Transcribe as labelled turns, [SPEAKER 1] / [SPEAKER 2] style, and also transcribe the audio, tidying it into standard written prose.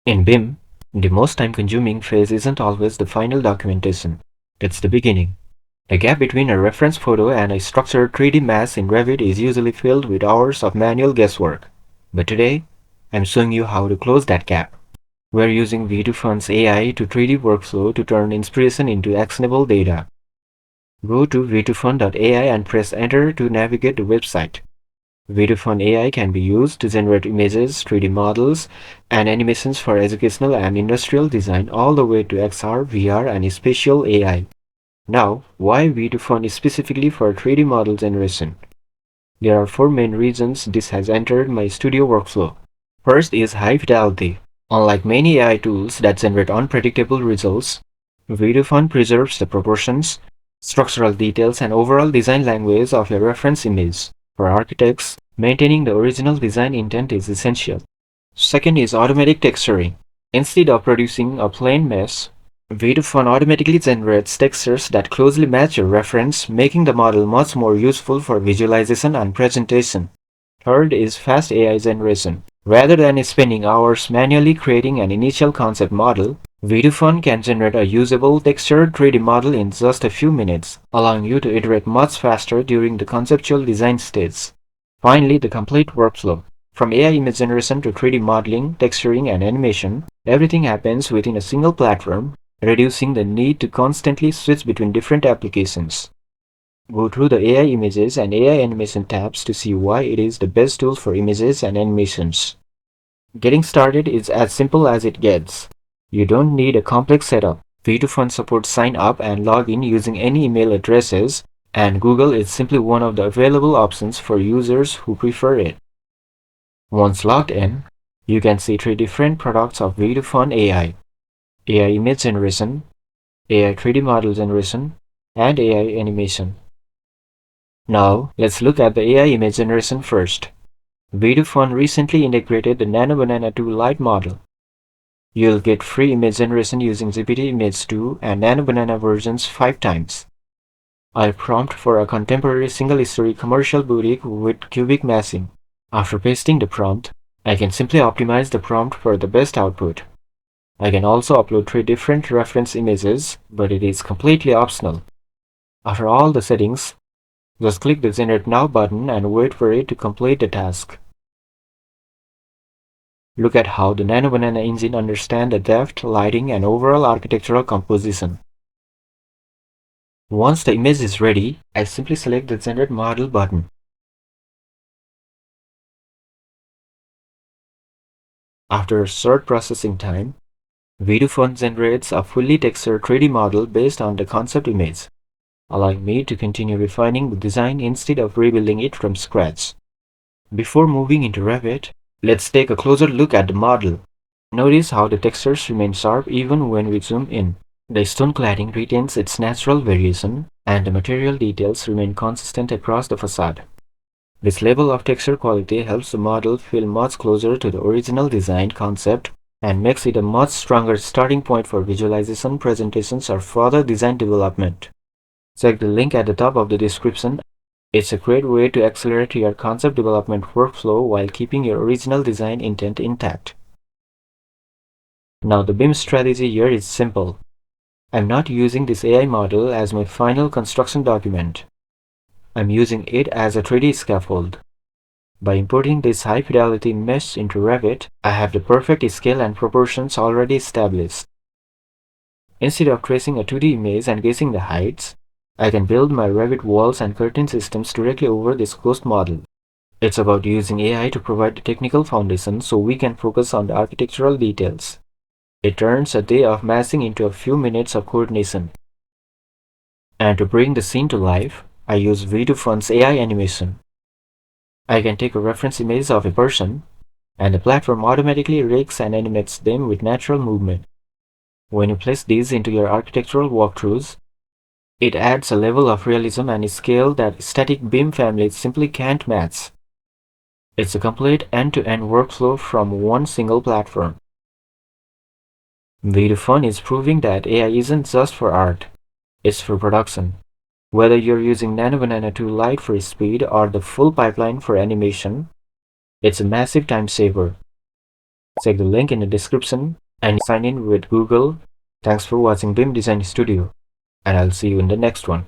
[SPEAKER 1] In BIM, the most time-consuming phase isn't always the final documentation. It's the beginning. The gap between a reference photo and a structured 3D mass in Revit is usually filled with hours of manual guesswork. But today, I'm showing you how to close that gap. We're using V2FUN's AI to 3D workflow to turn inspiration into actionable data. Go to v2fun.ai and press enter to navigate the website. V2FUN AI can be used to generate images, 3D models, and animations for educational and industrial design all the way to XR, VR, and spatial AI. Now, why V2FUN is specifically for 3D model generation? There are four main reasons this has entered my studio workflow. First is high fidelity. Unlike many AI tools that generate unpredictable results, V2FUN preserves the proportions, structural details, and overall design language of your reference image. For architects, maintaining the original design intent is essential. Second is automatic texturing. Instead of producing a plain mesh, V2FUN automatically generates textures that closely match your reference, making the model much more useful for visualization and presentation. Third is fast AI generation. Rather than spending hours manually creating an initial concept model, V2FUN can generate a usable textured 3D model in just a few minutes, allowing you to iterate much faster during the conceptual design stage. Finally, the complete workflow. From AI image generation to 3D modeling, texturing, and animation, everything happens within a single platform, reducing the need to constantly switch between different applications. Go through the AI images and AI animation tabs to see why it is the best tool for images and animations. Getting started is as simple as it gets. You don't need a complex setup. V2FUN supports sign up and log in using any email addresses, and Google is simply one of the available options for users who prefer it. Once logged in, you can see three different products of V2FUN AI: AI image generation, AI 3D model generation, and AI animation. Now, let's look at the AI image generation first. V2FUN recently integrated the Nano Banana 2 Lite model. You'll get free image generation using GPT Image 2 and Nano Banana versions 5 times. I'll prompt for a contemporary single-story commercial boutique with cubic massing. After pasting the prompt, I can simply optimize the prompt for the best output. I can also upload 3 different reference images, but it is completely optional. After all the settings, just click the Generate Now button and wait for it to complete the task. Look at how the Nano Banana engine understands the depth, lighting, and overall architectural composition. Once the image is ready, I simply select the Generate Model button. After a short processing time, V2FUN generates a fully textured 3D model based on the concept image, allowing me to continue refining the design instead of rebuilding it from scratch. Before moving into Revit, let's take a closer look at the model. Notice how the textures remain sharp even when we zoom in. The stone cladding retains its natural variation, and the material details remain consistent across the facade. This level of texture quality helps the model feel much closer to the original design concept and makes it a much stronger starting point for visualization, presentations, or further design development. Check the link at the top of the description. It's a great way to accelerate your concept development workflow while keeping your original design intent intact. Now the BIM strategy here is simple. I'm not using this AI model as my final construction document. I'm using it as a 3D scaffold. By importing this high-fidelity mesh into Revit, I have the perfect scale and proportions already established. Instead of tracing a 2D image and guessing the heights, I can build my Revit walls and curtain systems directly over this ghost model. It's about using AI to provide the technical foundation so we can focus on the architectural details. It turns a day of massing into a few minutes of coordination. And to bring the scene to life, I use V2FUN's AI animation. I can take a reference image of a person, and the platform automatically rakes and animates them with natural movement. When you place these into your architectural walkthroughs, it adds a level of realism and scale that static BIM families simply can't match. It's a complete end-to-end workflow from one single platform. V2FUN is proving that AI isn't just for art, it's for production. Whether you're using Nano Banana 2 Lite for speed or the full pipeline for animation, it's a massive time saver. Check the link in the description and sign in with Google. Thanks for watching BIM Design Studio, and I'll see you in the next one.